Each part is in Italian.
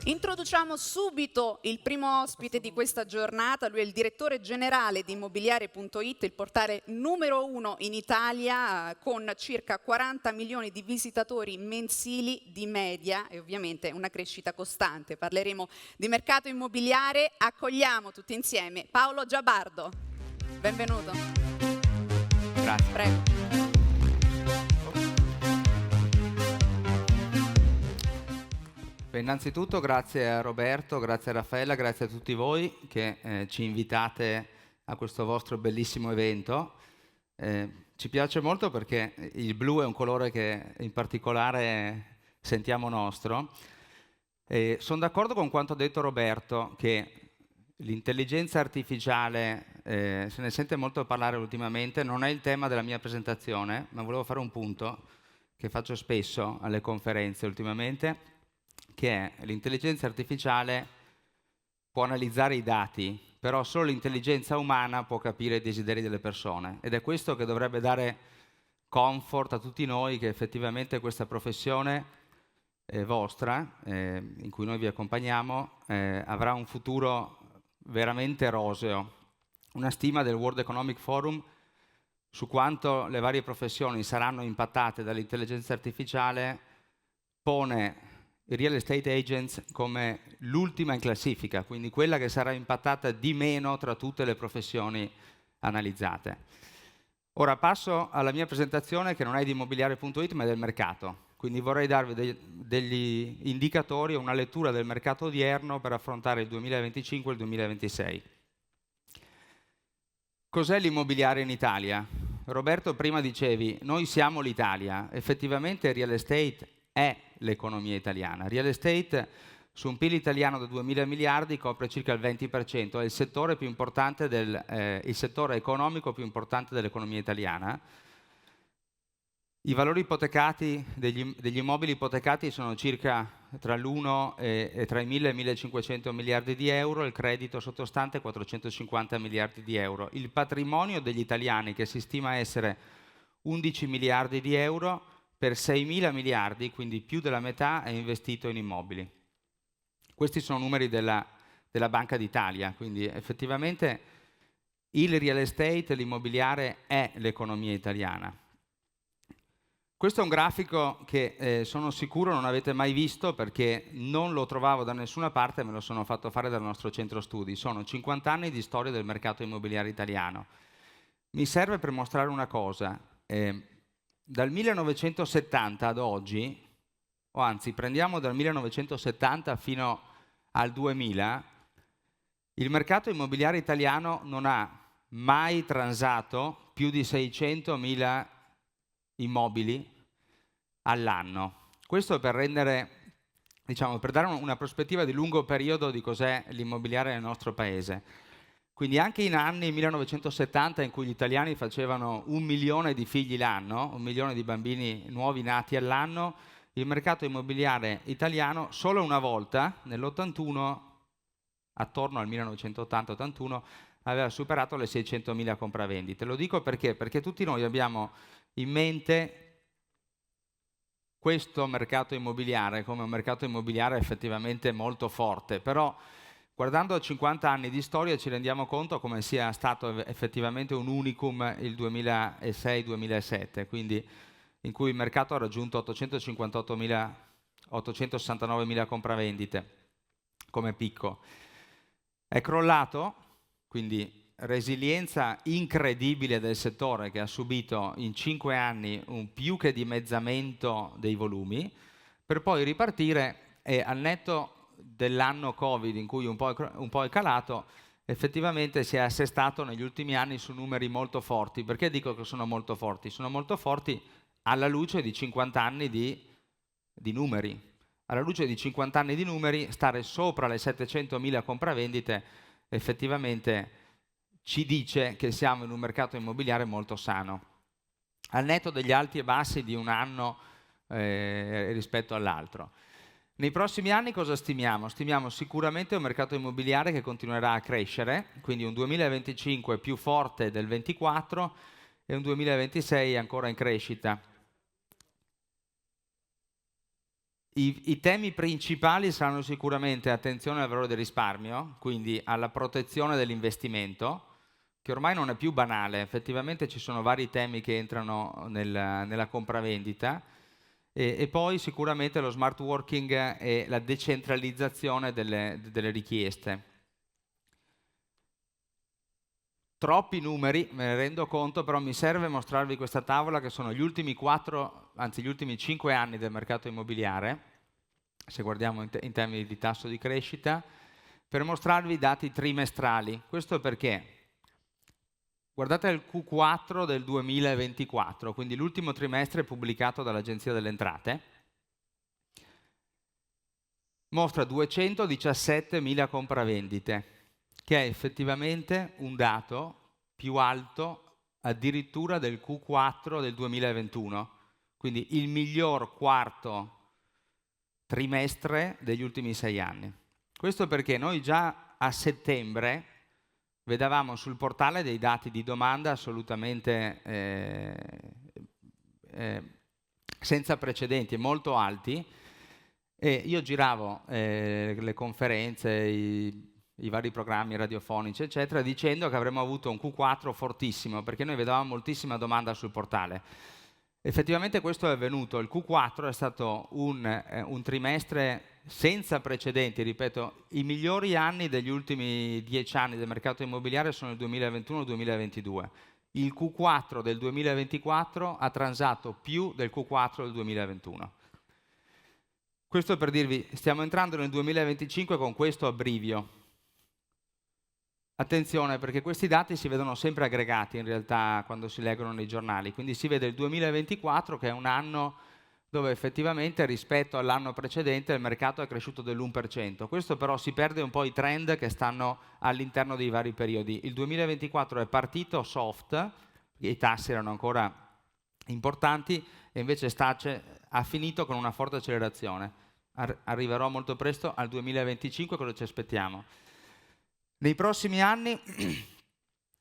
Introduciamo subito il primo ospite di questa giornata, lui è il direttore generale di Immobiliare.it, il portale numero 1 in Italia con circa 40 milioni di visitatori mensili di media e ovviamente una crescita costante. Parleremo di mercato immobiliare, accogliamo tutti insieme Paolo Giabardo. Benvenuto. Grazie. Prego. Innanzitutto grazie a Roberto, grazie a Raffaella, grazie a tutti voi che ci invitate a questo vostro bellissimo evento. Ci piace molto perché il blu è un colore che in particolare sentiamo nostro. Sono d'accordo con quanto ha detto Roberto, che l'intelligenza artificiale, se ne sente molto parlare ultimamente, non è il tema della mia presentazione, ma volevo fare un punto che faccio spesso alle conferenze ultimamente, che è l'intelligenza artificiale può analizzare i dati, però solo l'intelligenza umana può capire i desideri delle persone. Ed è questo che dovrebbe dare comfort a tutti noi, che effettivamente questa professione vostra, in cui noi vi accompagniamo, avrà un futuro veramente roseo. Una stima del World Economic Forum su quanto le varie professioni saranno impattate dall'intelligenza artificiale pone i real estate agents come l'ultima in classifica, quindi quella che sarà impattata di meno tra tutte le professioni analizzate. Ora passo alla mia presentazione, che non è di Immobiliare.it ma è del mercato. Quindi vorrei darvi degli indicatori o una lettura del mercato odierno per affrontare il 2025 e il 2026. Cos'è l'immobiliare in Italia? Roberto, prima dicevi, noi siamo l'Italia. Effettivamente il real estate è l'economia italiana. Real estate su un PIL italiano da 2.000 miliardi copre circa il 20%, è il settore più importante il settore economico più importante dell'economia italiana. I valori ipotecati degli immobili ipotecati sono circa tra l'1 e tra i 1.000 e i 1.500 miliardi di euro, il credito sottostante 450 miliardi di euro. Il patrimonio degli italiani, che si stima essere 11 miliardi di euro, per 6.000 miliardi, quindi più della metà, è investito in immobili. Questi sono numeri della Banca d'Italia, quindi effettivamente il real estate, l'immobiliare, è l'economia italiana. Questo è un grafico che sono sicuro non avete mai visto, perché non lo trovavo da nessuna parte, me lo sono fatto fare dal nostro centro studi. Sono 50 anni di storia del mercato immobiliare italiano. Mi serve per mostrare una cosa. Dal 1970 ad oggi, o anzi prendiamo dal 1970 fino al 2000, il mercato immobiliare italiano non ha mai transato più di 600.000 immobili all'anno. Questo per rendere, per dare una prospettiva di lungo periodo di cos'è l'immobiliare nel nostro paese. Quindi anche in anni 1970, in cui gli italiani facevano 1 milione di figli l'anno, 1 milione di bambini nuovi nati all'anno, il mercato immobiliare italiano solo una volta, nell'81, attorno al 1980-81, aveva superato le 600.000 compravendite. Lo dico perché? Perché tutti noi abbiamo in mente questo mercato immobiliare come un mercato immobiliare effettivamente molto forte, però guardando a 50 anni di storia ci rendiamo conto come sia stato effettivamente un unicum il 2006-2007, quindi in cui il mercato ha raggiunto 869.000 compravendite come picco. È crollato, quindi resilienza incredibile del settore, che ha subito in 5 anni un più che dimezzamento dei volumi, per poi ripartire e al netto dell'anno Covid in cui un po' è calato, effettivamente si è assestato negli ultimi anni su numeri molto forti. Perché dico che sono molto forti? Sono molto forti alla luce di 50 anni di numeri. Alla luce di 50 anni di numeri, stare sopra le 700.000 compravendite effettivamente ci dice che siamo in un mercato immobiliare molto sano, al netto degli alti e bassi di un anno rispetto all'altro. Nei prossimi anni cosa stimiamo? Stimiamo sicuramente un mercato immobiliare che continuerà a crescere, quindi un 2025 più forte del 2024 e un 2026 ancora in crescita. I temi principali saranno sicuramente attenzione al valore del risparmio, quindi alla protezione dell'investimento, che ormai non è più banale, effettivamente ci sono vari temi che entrano nella compravendita, e poi sicuramente lo smart working e la decentralizzazione delle richieste. Troppi numeri, me ne rendo conto, però mi serve mostrarvi questa tavola che sono gli ultimi 5 anni del mercato immobiliare, se guardiamo in termini di tasso di crescita, per mostrarvi i dati trimestrali. Questo perché? Guardate il Q4 del 2024, quindi l'ultimo trimestre pubblicato dall'Agenzia delle Entrate, mostra 217.000 compravendite, che è effettivamente un dato più alto addirittura del Q4 del 2021, quindi il miglior quarto trimestre degli ultimi 6 anni. Questo perché noi già a settembre vedevamo sul portale dei dati di domanda assolutamente senza precedenti e molto alti, e io giravo le conferenze, i vari programmi radiofonici, eccetera, dicendo che avremmo avuto un Q4 fortissimo, perché noi vedevamo moltissima domanda sul portale. Effettivamente questo è avvenuto, il Q4 è stato un trimestre senza precedenti, ripeto, i migliori anni degli ultimi 10 anni del mercato immobiliare sono il 2021 e il 2022. Il Q4 del 2024 ha transato più del Q4 del 2021. Questo per dirvi, stiamo entrando nel 2025 con questo abbrivio. Attenzione, perché questi dati si vedono sempre aggregati in realtà quando si leggono nei giornali, quindi si vede il 2024 che è un anno dove effettivamente rispetto all'anno precedente il mercato è cresciuto dell'1%. Questo però si perde un po' i trend che stanno all'interno dei vari periodi. Il 2024 è partito soft, i tassi erano ancora importanti, e invece ha finito con una forte accelerazione. Arriverò molto presto al 2025, cosa ci aspettiamo? Nei prossimi anni,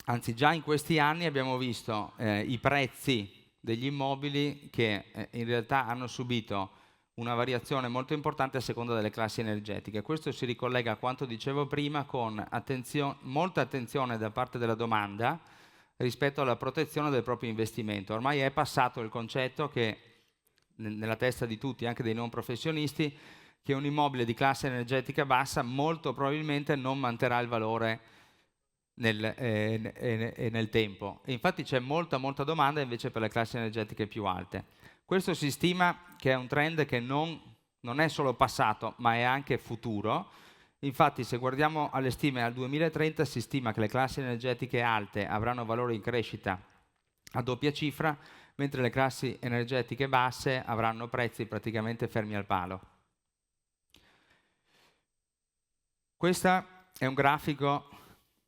anzi già in questi anni, abbiamo visto i prezzi degli immobili che in realtà hanno subito una variazione molto importante a seconda delle classi energetiche. Questo si ricollega a quanto dicevo prima, con molta attenzione da parte della domanda rispetto alla protezione del proprio investimento. Ormai è passato il concetto che nella testa di tutti, anche dei non professionisti, che un immobile di classe energetica bassa molto probabilmente non manterrà il valore nel tempo. E infatti c'è molta domanda invece per le classi energetiche più alte. Questo si stima che è un trend che non è solo passato, ma è anche futuro. Infatti, se guardiamo alle stime al 2030, si stima che le classi energetiche alte avranno valore in crescita a doppia cifra, mentre le classi energetiche basse avranno prezzi praticamente fermi al palo. Questo è un grafico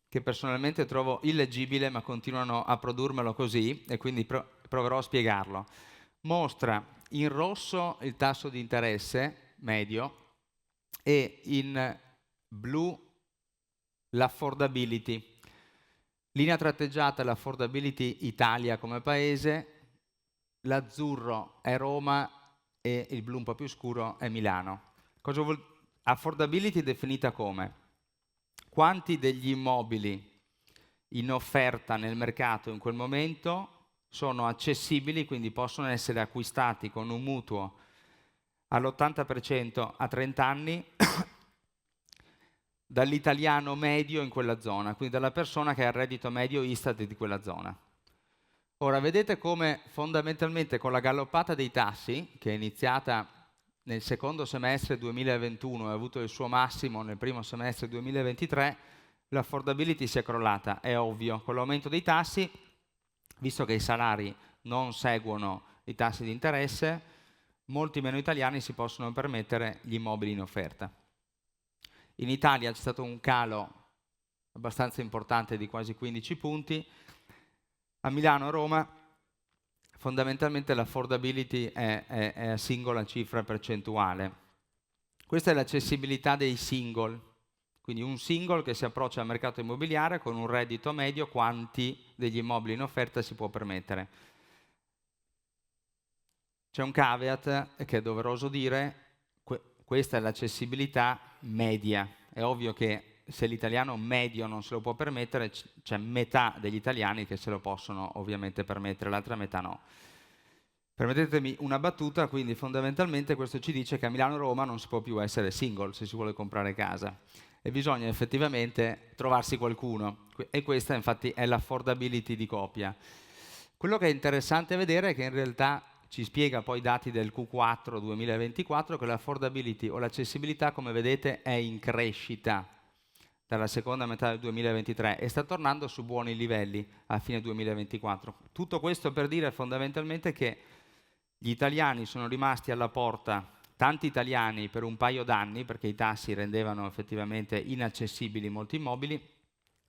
che personalmente trovo illeggibile, ma continuano a produrmelo così, e quindi proverò a spiegarlo. Mostra in rosso il tasso di interesse medio e in blu l'affordability. Linea tratteggiata è l'affordability Italia come paese, l'azzurro è Roma e il blu un po' più scuro è Milano. Cosa vuol affordability definita come? Quanti degli immobili in offerta nel mercato in quel momento sono accessibili, quindi possono essere acquistati con un mutuo all'80% a 30 anni dall'italiano medio in quella zona, quindi dalla persona che ha il reddito medio Istat di quella zona. Ora, vedete come fondamentalmente con la galoppata dei tassi, che è iniziata nel secondo semestre 2021 e ha avuto il suo massimo nel primo semestre 2023, l'affordability si è crollata. È ovvio, con l'aumento dei tassi, visto che i salari non seguono i tassi di interesse, molti meno italiani si possono permettere gli immobili in offerta. In Italia c'è stato un calo abbastanza importante di quasi 15 punti. A Milano e Roma fondamentalmente l'affordability è a singola cifra percentuale. Questa è l'accessibilità dei single, quindi un single che si approccia al mercato immobiliare con un reddito medio, quanti degli immobili in offerta si può permettere. C'è un caveat che è doveroso dire: questa è l'accessibilità media. È ovvio che se l'italiano medio non se lo può permettere, c'è metà degli italiani che se lo possono ovviamente permettere, l'altra metà no. Permettetemi una battuta, quindi fondamentalmente questo ci dice che a Milano-Roma non si può più essere single se si vuole comprare casa e bisogna effettivamente trovarsi qualcuno e questa infatti è l'affordability di coppia. Quello che è interessante vedere è che in realtà ci spiega poi i dati del Q4 2024 che l'affordability o l'accessibilità, come vedete, è in crescita dalla seconda metà del 2023 e sta tornando su buoni livelli a fine 2024. Tutto questo per dire fondamentalmente che gli italiani sono rimasti alla porta, tanti italiani per un paio d'anni, perché i tassi rendevano effettivamente inaccessibili molti immobili.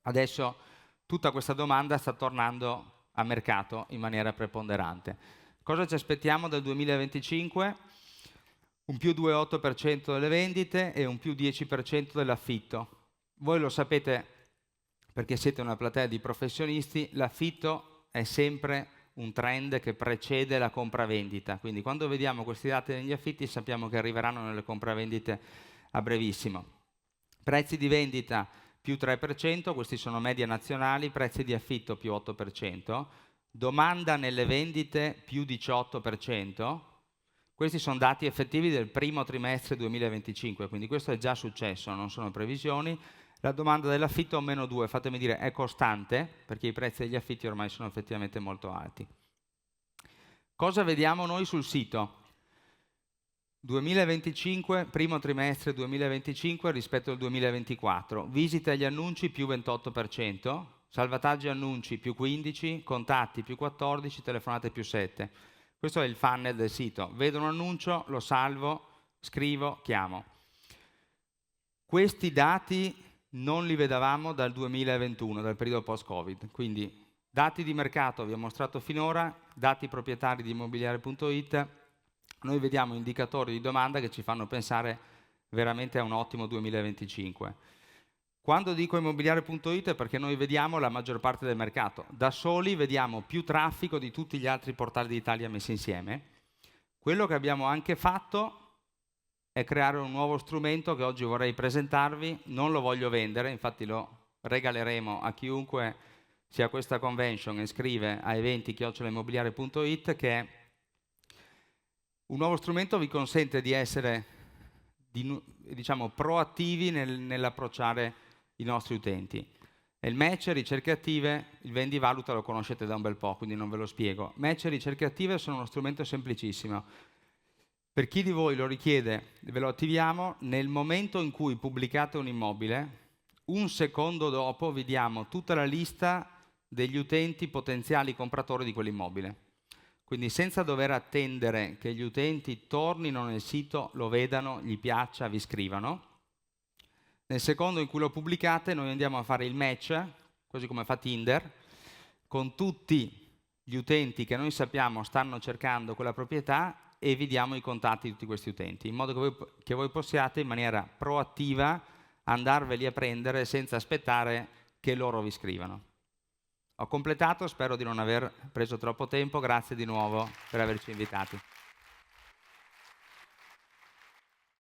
Adesso tutta questa domanda sta tornando a mercato in maniera preponderante. Cosa ci aspettiamo dal 2025? Un più 2,8% delle vendite e un più 10% dell'affitto. Voi lo sapete perché siete una platea di professionisti, l'affitto è sempre un trend che precede la compravendita, quindi quando vediamo questi dati degli affitti sappiamo che arriveranno nelle compravendite a brevissimo. Prezzi di vendita più 3%, questi sono medie nazionali, prezzi di affitto più 8%, domanda nelle vendite più 18%, questi sono dati effettivi del primo trimestre 2025, quindi questo è già successo, non sono previsioni. La domanda dell'affitto meno 2, fatemi dire, è costante, perché i prezzi degli affitti ormai sono effettivamente molto alti. Cosa vediamo noi sul sito? 2025, primo trimestre 2025 rispetto al 2024. Visite agli annunci più 28%, salvataggi annunci più 15%, contatti più 14%, telefonate più 7%. Questo è il funnel del sito. Vedo un annuncio, lo salvo, scrivo, chiamo. Questi dati non li vedevamo dal 2021, dal periodo post-Covid. Quindi dati di mercato vi ho mostrato finora, dati proprietari di immobiliare.it, noi vediamo indicatori di domanda che ci fanno pensare veramente a un ottimo 2025. Quando dico immobiliare.it è perché noi vediamo la maggior parte del mercato. Da soli vediamo più traffico di tutti gli altri portali d'Italia messi insieme. Quello che abbiamo anche fatto è creare un nuovo strumento che oggi vorrei presentarvi, non lo voglio vendere, infatti lo regaleremo a chiunque sia a questa convention e scrive a eventi@immobiliare.it, che è un nuovo strumento che vi consente di essere diciamo, proattivi nell'approcciare i nostri utenti. È il match, ricerche attive, il vendivaluta lo conoscete da un bel po', quindi non ve lo spiego. Match e ricerche attive sono uno strumento semplicissimo. Per chi di voi lo richiede, ve lo attiviamo. Nel momento in cui pubblicate un immobile, un secondo dopo vi diamo tutta la lista degli utenti potenziali compratori di quell'immobile. Quindi senza dover attendere che gli utenti tornino nel sito, lo vedano, gli piaccia, vi scrivano. Nel secondo in cui lo pubblicate noi andiamo a fare il match, così come fa Tinder, con tutti gli utenti che noi sappiamo stanno cercando quella proprietà e vi diamo i contatti di tutti questi utenti, in modo che voi possiate in maniera proattiva andarveli a prendere senza aspettare che loro vi scrivano. Ho completato, spero di non aver preso troppo tempo, grazie di nuovo per averci invitati.